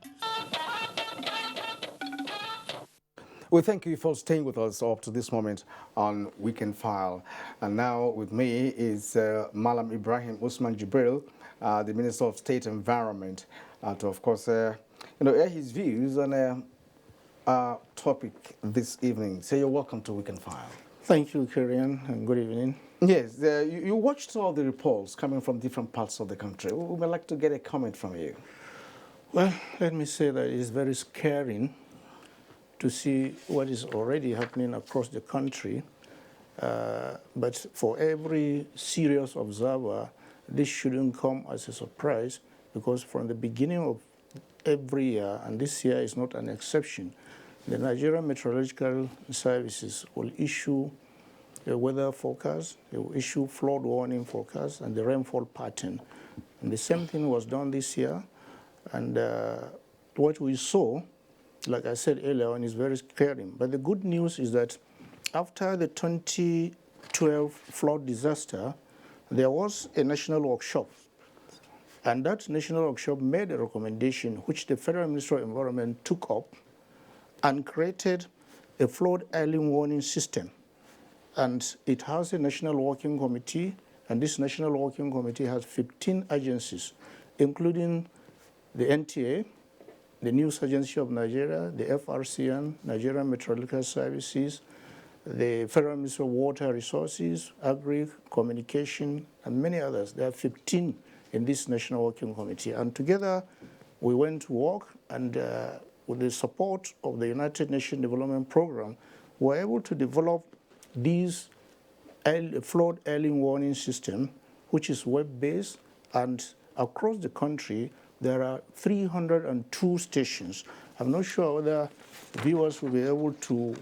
Speaker 1: Well, thank you for staying with us up to this moment on Weekend File. And now with me is Malam Ibrahim Usman Jibril, the Minister of State Environment, to, of course, air his views on our topic this evening. So you're welcome to Weekend File.
Speaker 22: Thank you, Karian, and good evening.
Speaker 1: Yes, you watched all the reports coming from different parts of the country. We would like to get a comment from you.
Speaker 22: Well, let me say that it's very scaring to see what is already happening across the country. But for every serious observer, this shouldn't come as a surprise, because from the beginning of every year, and this year is not an exception, the Nigerian Meteorological Services will issue a weather forecast, they will issue flood warning forecast, and the rainfall pattern. And the same thing was done this year. And what we saw, like I said earlier on, is very scaring. But the good news is that after the 2012 flood disaster, there was a national workshop. And that national workshop made a recommendation which the Federal Ministry of Environment took up and created a flood early warning system. And it has a national working committee, and this national working committee has 15 agencies, including the NTA, the News Agency of Nigeria, the FRCN, Nigerian Meteorological Services, the Federal Ministry of Water Resources, Agri, Communication, and many others. There are 15 in this National Working Committee. And together, we went to work, and with the support of the United Nations Development Program, we were able to develop this flood early warning system, which is web-based, and across the country, there are 302 stations. I'm not sure whether viewers will be able to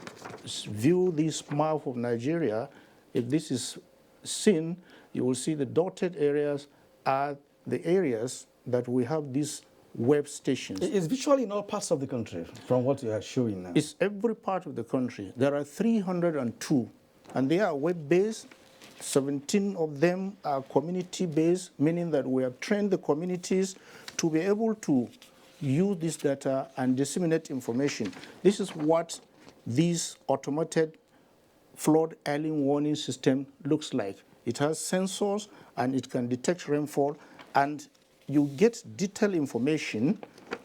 Speaker 22: view this map of Nigeria. If this is seen, you will see the dotted areas are the areas that we have these web stations.
Speaker 1: It's virtually in all parts of the country, from what you are showing now.
Speaker 22: It's every part of the country. There are 302, and they are web-based. 17 of them are community-based, meaning that we have trained the communities to be able to use this data and disseminate information. This is what this automated flood early warning system looks like. It has sensors, and it can detect rainfall, and you get detailed information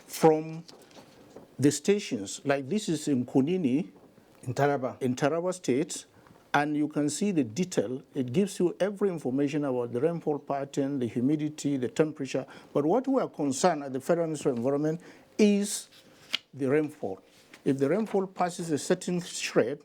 Speaker 22: from the stations. Like this is in Kunini,
Speaker 1: in Taraba
Speaker 22: State, and you can see the detail. It gives you every information about the rainfall pattern, the humidity, the temperature. But what we are concerned at the Federal Ministry of Environment is the rainfall. If the rainfall passes a certain thread,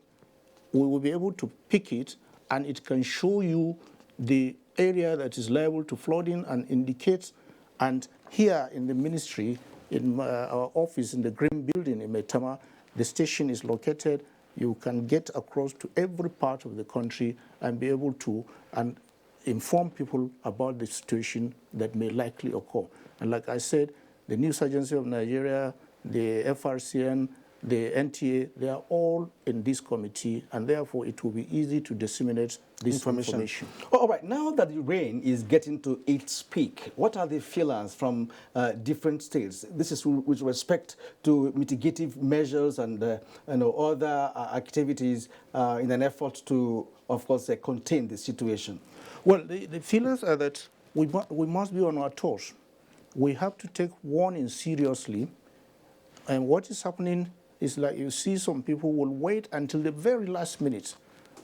Speaker 22: we will be able to pick it, and it can show you the area that is liable to flooding and indicates. And here in the ministry, in our office in the Green Building in Maitama, the station is located. You can get across to every part of the country and be able to inform people about the situation that may likely occur. And like I said, the News Agency of Nigeria, the FRCN, the NTA, they are all in this committee, and therefore it will be easy to disseminate this information.
Speaker 1: All right, now that the rain is getting to its peak, what are the feelers from different states? This is with respect to mitigative measures and other activities in an effort to, of course, contain the situation.
Speaker 22: Well, the feelers are that we must be on our toes. We have to take warning seriously, and what is happening is like you see some people will wait until the very last minute,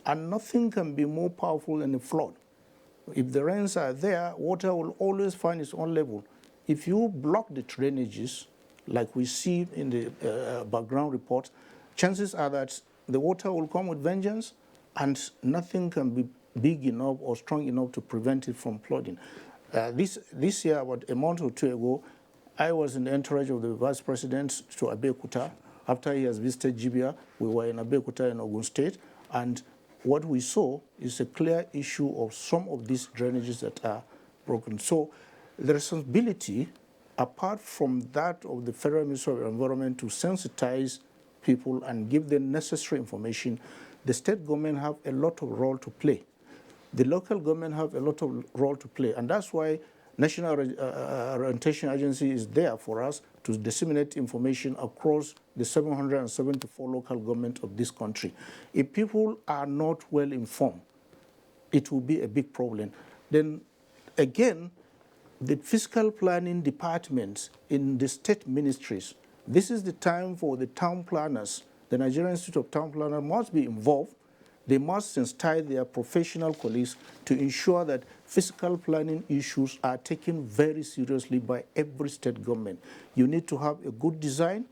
Speaker 22: and nothing can be more powerful than a flood. If the rains are there, water will always find its own level. If you block the drainages like we see in the background report, chances are that the water will come with vengeance and nothing can be big enough or strong enough to prevent it from flooding. This year, about a month or two ago, I was in the entourage of the Vice President to Abeokuta. After he has visited Jibia, we were in Abeokuta in Ogun State, and what we saw is a clear issue of some of these drainages that are broken. So the responsibility, apart from that of the Federal Ministry of Environment to sensitize people and give them necessary information, the state government have a lot of role to play. The local government have a lot of role to play, and that's why National Orientation Agency is there for us to disseminate information across the 774 local governments of this country. If people are not well informed, it will be a big problem. Then again, the fiscal planning departments in the state ministries, this is the time for the town planners. The Nigerian Institute of Town Planners must be involved. They must sensitize their professional colleagues to ensure that fiscal planning issues are taken very seriously by every state government. You need to have a good design,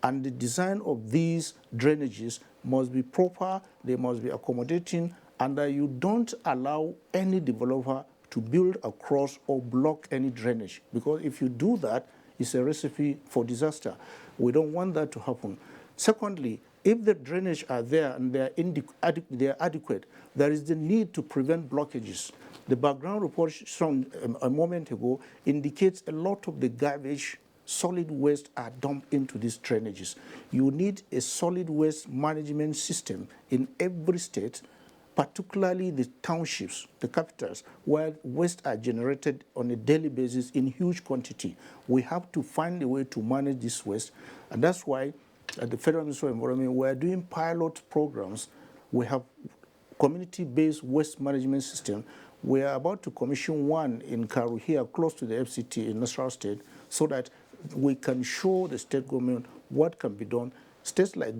Speaker 22: and the design of these drainages must be proper, they must be accommodating, and that you don't allow any developer to build across or block any drainage. Because if you do that, it's a recipe for disaster. We don't want that to happen. Secondly, if the drainage are there and they are adequate, there is the need to prevent blockages. The background report shown a moment ago indicates a lot of the garbage, solid waste are dumped into these drainages. You need a solid waste management system in every state, particularly the townships, the capitals, where waste are generated on a daily basis in huge quantity. We have to find a way to manage this waste, and that's why at the Federal Ministry of Environment, we are doing pilot programs. We have community-based waste management system. We are about to commission one in Karu here, close to the FCT in Nasarawa State, so that we can show the state government what can be done. States like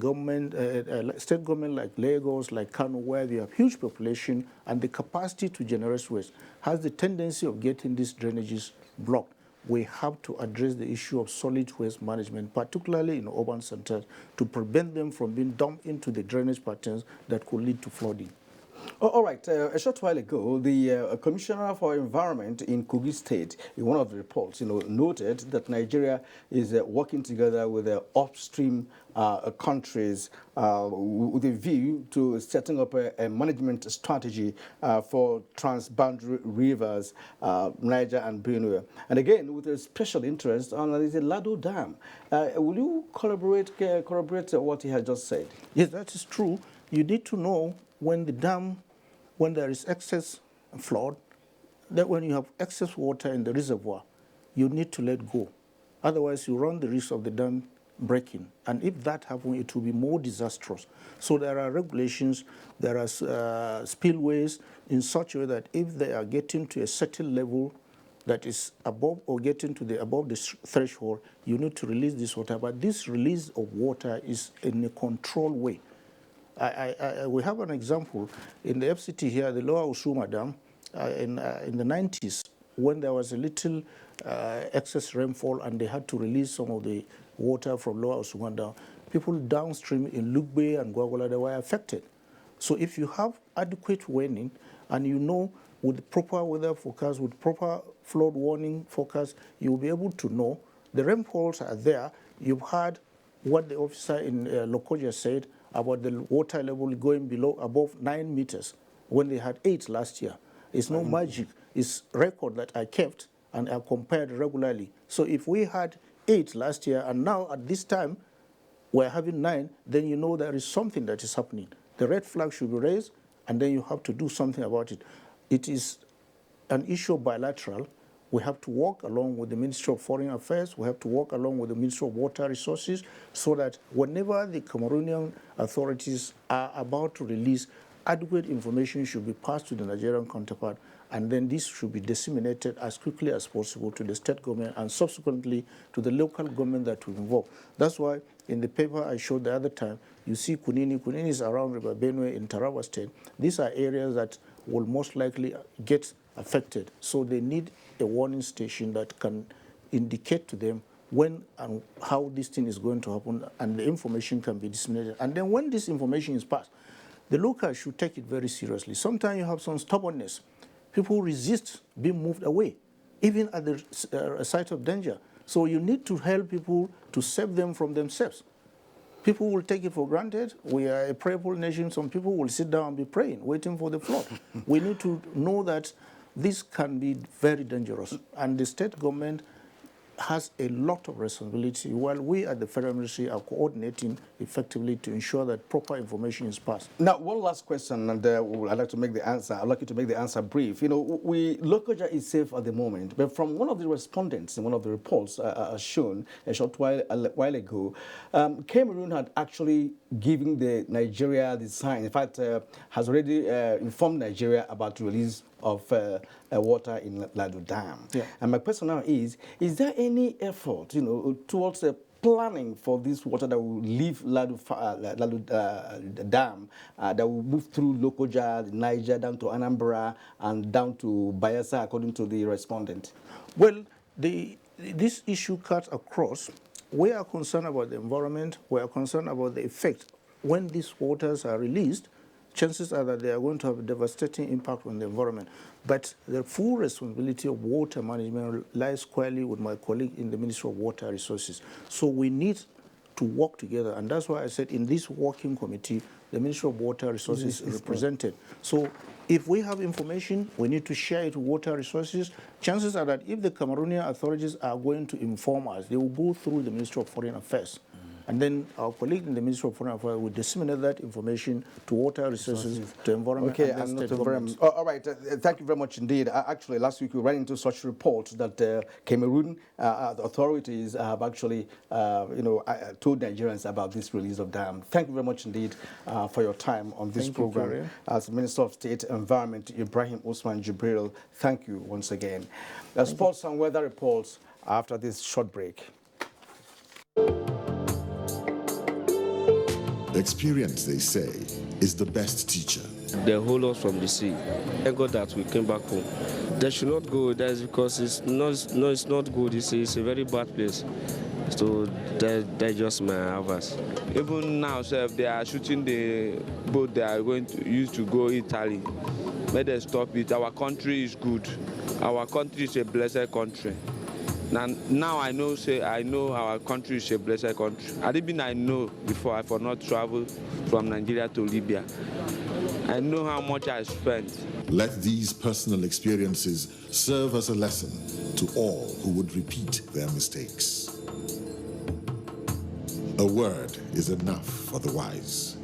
Speaker 22: state government like Lagos, like Kano, where they have huge population and the capacity to generate waste, has the tendency of getting these drainages blocked. We have to address the issue of solid waste management, particularly in urban centers, to prevent them from being dumped into the drainage patterns that could lead to flooding.
Speaker 1: All right. A short while ago, the Commissioner for Environment in Kogi State, in one of the reports, noted that Nigeria is working together with the upstream countries with a view to setting up a management strategy for transboundary rivers, Niger and Benue. And again, with a special interest on the Lado Dam. Will you corroborate what he has just said?
Speaker 22: Yes, that is true. You need to know when there is excess flood, that when you have excess water in the reservoir, you need to let go. Otherwise, you run the risk of the dam breaking. And if that happens, it will be more disastrous. So there are regulations, there are spillways in such a way that if they are getting to a certain level that is above or getting to above the threshold, you need to release this water. But this release of water is in a controlled way. We have an example in the FCT here, the Lower Usuma Dam, in the 90s, when there was a little excess rainfall and they had to release some of the water from Lower Usuma Dam. People downstream in Lugbe and Gwagwala, they were affected. So if you have adequate warning and you know with proper weather forecast, with proper flood warning forecast, you'll be able to know the rainfalls are there. You've heard what the officer in Lokoja said about the water level going above 9 meters when they had 8 last year. It's no magic. It's record that I kept and I compared regularly. So if we had 8 last year and now at this time we're having 9, then you know there is something that is happening. The red flag should be raised and then you have to do something about it. It is an issue bilateral. We have to work along with the Ministry of Foreign Affairs. We have to work along with the Ministry of Water Resources so that whenever the Cameroonian authorities are about to release, adequate information should be passed to the Nigerian counterpart, and then this should be disseminated as quickly as possible to the state government and subsequently to the local government that will involve. That's why in the paper I showed the other time, you see Kunini. Kunini is around River Benue in Taraba State. These are areas that will most likely get affected. So they need a warning station that can indicate to them when and how this thing is going to happen, and the information can be disseminated. And then when this information is passed, the locals should take it very seriously. Sometimes you have some stubbornness. People resist being moved away, even at the site of danger. So you need to help people to save them from themselves. People will take it for granted. We are a prayerful nation. Some people will sit down and be praying, waiting for the flood. We need to know that this can be very dangerous. And the state government has a lot of responsibility, while we at the Federal Ministry are coordinating effectively to ensure that proper information is passed.
Speaker 1: Now, one last question, and I'd like to make the answer. I'd like you to make the answer brief. You know, Lokoja is safe at the moment, but from one of the respondents in one of the reports shown a short while ago, Cameroon had actually given Nigeria the sign. In fact, has already informed Nigeria about the release of water in Ladu Dam. Yeah. And my question now is there any effort, towards planning for this water that will leave Ladu Dam, that will move through Lokoja, Niger, down to Anambra, and down to Bayelsa, according to the respondent?
Speaker 22: Well, this issue cuts across. We are concerned about the environment. We are concerned about the effect. When these waters are released, chances are that they are going to have a devastating impact on the environment. But the full responsibility of water management lies squarely with my colleague in the Ministry of Water Resources. So we need to work together, and that's why I said in this working committee, the Ministry of Water Resources is represented. So if we have information, we need to share it with Water Resources. Chances are that if the Cameroonian authorities are going to inform us, they will go through the Ministry of Foreign Affairs. And then our colleague in the Ministry of Foreign Affairs will disseminate that information to Water Resources, to Environment,
Speaker 1: okay,
Speaker 22: and
Speaker 1: and
Speaker 22: State
Speaker 1: not
Speaker 22: government.
Speaker 1: all right, thank you very much indeed. Actually, last week we ran into such reports that Cameroon authorities have actually, told Nigerians about this release of dam. Thank you very much indeed for your time on this program. As Minister of State Environment, Ibrahim Osman Jibril, thank you once again. Sports and weather reports after this short break.
Speaker 4: Experience, they say, is the best teacher.
Speaker 5: They hold us from the sea. Thank God that we came back home. They should not go there because it's not good. It's a very bad place. So they just my advice.
Speaker 7: Even now, sir, if they are shooting the boat they are going to use to go Italy, let them stop it. Our country is good. Our country is a blessed country. Now I know our country is a blessed country. I know before I for not travel from Nigeria to Libya. I know how much I spent.
Speaker 4: Let these personal experiences serve as a lesson to all who would repeat their mistakes. A word is enough for the wise.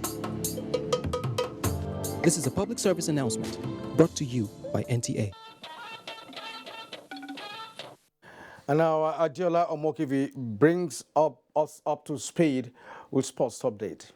Speaker 8: This is a public service announcement brought to you by NTA.
Speaker 1: And now Adiola Omokivi brings us up to speed with sports update.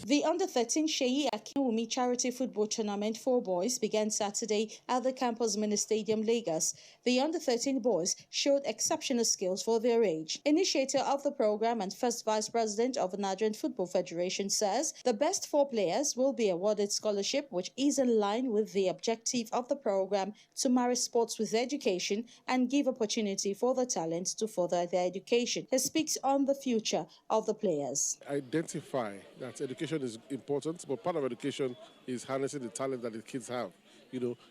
Speaker 9: The Under-13 Sheyi Akinwumi Charity Football Tournament for boys began Saturday at the Campus Mini Stadium, Lagos. The Under-13 boys showed exceptional skills for their age. Initiator of the program and first Vice President of the Nigerian Football Federation says the best 4 players will be awarded scholarship, which is in line with the objective of the program to marry sports with education and give opportunity for the talents to further their education. He speaks on the future of the players.
Speaker 10: Identify that education is important, but part of education is harnessing the talent that the kids have.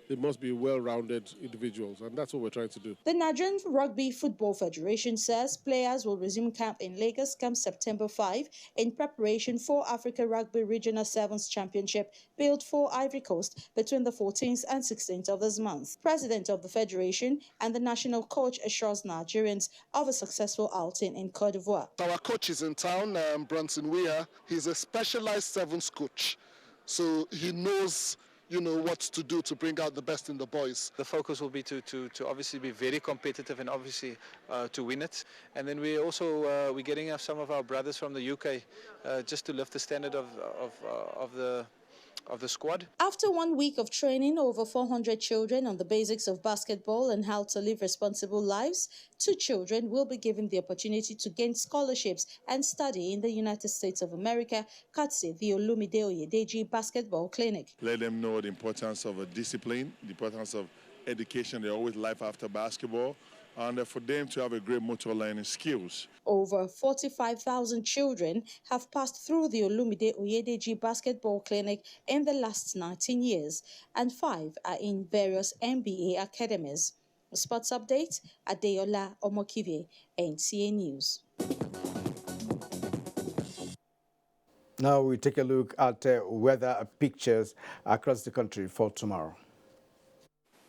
Speaker 10: They must be well-rounded individuals, and that's what we're trying to do.
Speaker 9: The Nigerian Rugby Football Federation says players will resume camp in Lagos come September 5 in preparation for Africa Rugby Regional Sevens Championship billed for Ivory Coast between the 14th and 16th of this month. President of the Federation and the national coach assures Nigerians of a successful outing in Cote d'Ivoire.
Speaker 11: Our coach is in town, Bronson Weir. He's a specialized sevens coach, so he knows what to do to bring out the best in the boys.
Speaker 13: The focus will be to obviously be very competitive and obviously to win it. And then we also we're getting some of our brothers from the UK just to lift the standard of the squad.
Speaker 9: After 1 week of training over 400 children on the basics of basketball and how to live responsible lives, 2 children will be given the opportunity to gain scholarships and study in the United States of America, courtesy the Olumide Oyedeji Basketball Clinic.
Speaker 10: Let them know the importance of a discipline, the importance of
Speaker 12: education, there's always life after basketball, and for them to have a great motor learning skills.
Speaker 9: Over 45,000 children have passed through the Olumide Oyedeji Basketball Clinic in the last 19 years, and 5 are in various MBA academies. Sports update, Adeola Omokive, NTA News.
Speaker 1: Now we take a look at weather pictures across the country for tomorrow.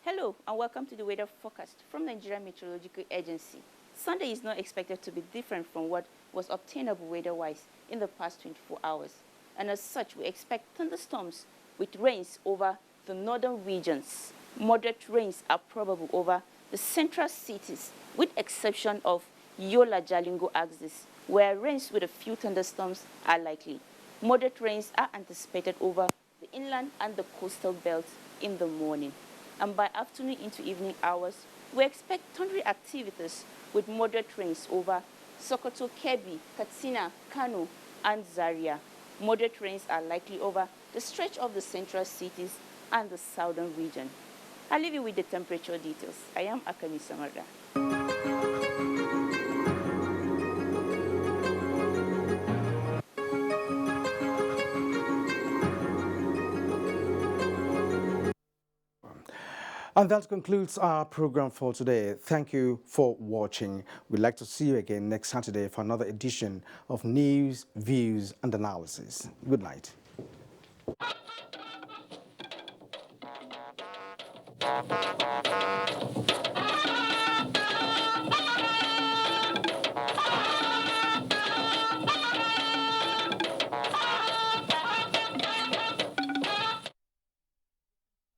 Speaker 14: Hello and welcome to the weather forecast from Nigerian Meteorological Agency. Sunday is not expected to be different from what was obtainable weather-wise in the past 24 hours. And as such, we expect thunderstorms with rains over the northern regions. Moderate rains are probable over the central cities, with exception of Yola Jalingo axis, where rains with a few thunderstorms are likely. Moderate rains are anticipated over the inland and the coastal belt in the morning. And by afternoon into evening hours, we expect thundery activities with moderate rains over Sokoto, Kebbi, Katsina, Kano, and Zaria. Moderate rains are likely over the stretch of the central cities and the southern region. I'll leave you with the temperature details. I am Akami Samarda.
Speaker 1: And that concludes our program for today. Thank you for watching. We'd like to see you again next Saturday for another edition of News, Views, and Analysis. Good night.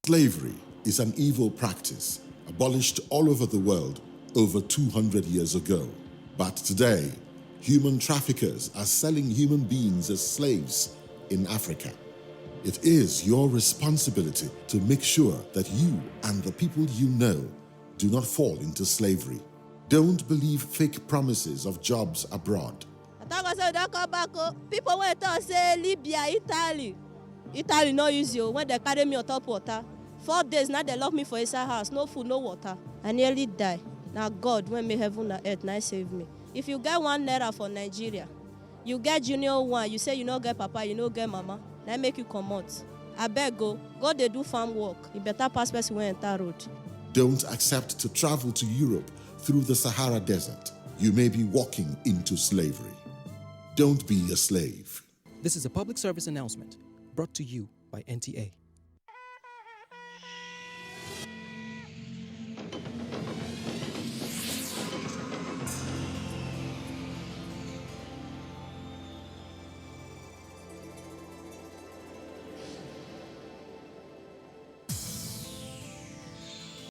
Speaker 4: Slavery is an evil practice abolished all over the world over 200 years ago. But today, human traffickers are selling human beings as slaves in Africa. It is your responsibility to make sure that you and the people you know do not fall into slavery. Don't believe fake promises of jobs abroad.
Speaker 15: People went to say Libya, Italy no use you when they carry me on top water. 4 days now they lock me for inside house, no food, no water. I nearly die. Now God, when me heaven and earth, now save me. If you get 1 naira for Nigeria, you get junior 1, you say you no get papa, you no get mama, now make you come out. I beg go they do farm work. You better pass person when enter road.
Speaker 4: Don't accept to travel to Europe through the Sahara Desert. You may be walking into slavery. Don't be a slave.
Speaker 8: This is a public service announcement brought to you by NTA.